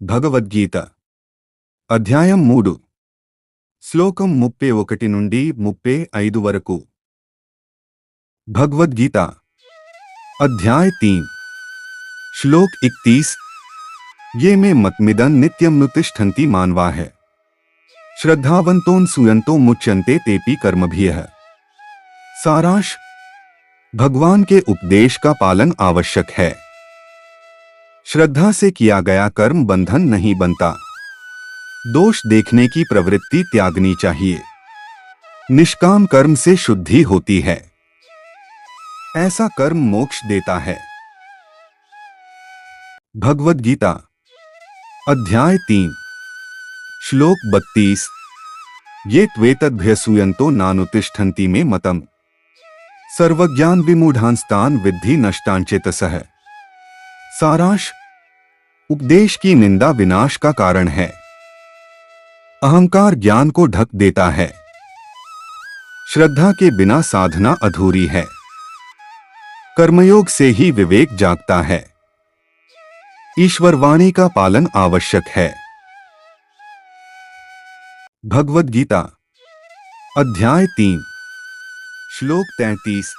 భగవద్గీత అధ్యాయం 3 శ్లోకం 31 నుండి 35 వరకు भगवद्गीता अध्याय 3 श्लोक 31 ये में मतमिदं नित्यं नुतिष्ठन्ति मानवा है श्रद्धावन्तोन् सूयन्तो मुच्यन्ते तेपि कर्मभिः। सारांश भगवान के उपदेश का पालन आवश्यक है। श्रद्धा से किया गया कर्म बंधन नहीं बनता। दोष देखने की प्रवृत्ति त्यागनी चाहिए। निष्काम कर्म से शुद्धि होती है। ऐसा कर्म मोक्ष देता है। भगवद्गीता अध्याय 3 श्लोक 32 ये त्वेतद्भ्यसूयन्तो नानुतिष्ठन्ति मे मतम् सर्वज्ञान विमूढ़ांस्तान् विद्धि नष्टांचेतसः। सारांश उपदेश की निंदा विनाश का कारण है। अहंकार ज्ञान को ढक देता है। श्रद्धा के बिना साधना अधूरी है। कर्मयोग से ही विवेक जागता है। ईश्वरवाणी का पालन आवश्यक है। भगवद्गीता अध्याय 3 श्लोक 33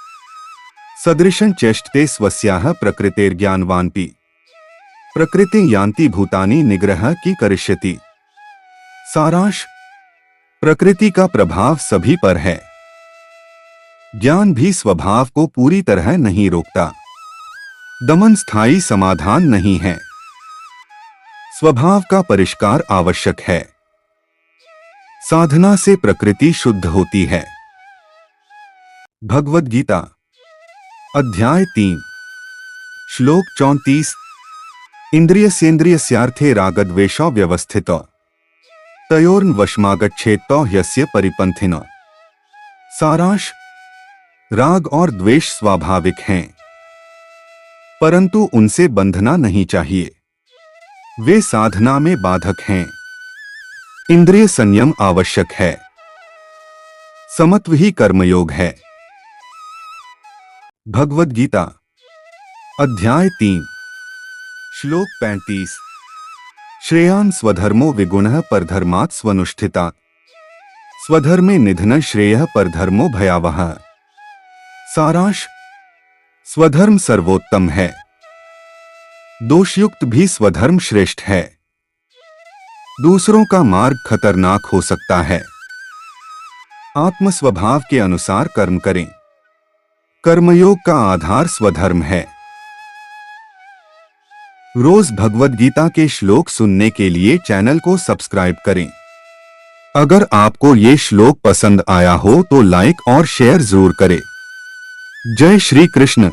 सदृशं चेष्टते स्वस्याः प्रकृतेर्ज्ञानवानपि प्रकृति यान्ति भूतानि निग्रह की करिष्यति। सारांश प्रकृति का प्रभाव सभी पर है। ज्ञान भी स्वभाव को पूरी तरह नहीं रोकता। दमन स्थायी समाधान नहीं है। स्वभाव का परिष्कार आवश्यक है। साधना से प्रकृति शुद्ध होती है। भगवद्गीता अध्याय 3 श्लोक 34 इंद्रियस्येन्द्रियस्यार्थे रागद्वेषौ व्यवस्थितौ तयोर्वशमागच्छेत्तौ ह्यस्य परिपन्थिनः। सारांश राग और द्वेष स्वाभाविक हैं, परंतु उनसे बंधना नहीं चाहिए। वे साधना में बाधक हैं। इंद्रिय संयम आवश्यक है। समत्व ही कर्मयोग है। भगवद्गीता अध्याय 3 श्लोक 35 श्रेयान् स्वधर्मो विगुणः परधर्मात् स्वनुष्ठितात् स्वधर्मे निधनं श्रेयः परधर्मो भयावहः। सारांश स्वधर्म सर्वोत्तम है। दोषयुक्त भी स्वधर्म श्रेष्ठ है। दूसरों का मार्ग खतरनाक हो सकता है। आत्म स्वभाव के अनुसार कर्म करें। कर्मयोग का आधार स्वधर्म है। रोज भगवद्गीता के श्लोक सुनने के लिए चैनल को सब्सक्राइब करें। अगर आपको ये श्लोक पसंद आया हो तो लाइक और शेयर जरूर करें। जय श्री कृष्ण।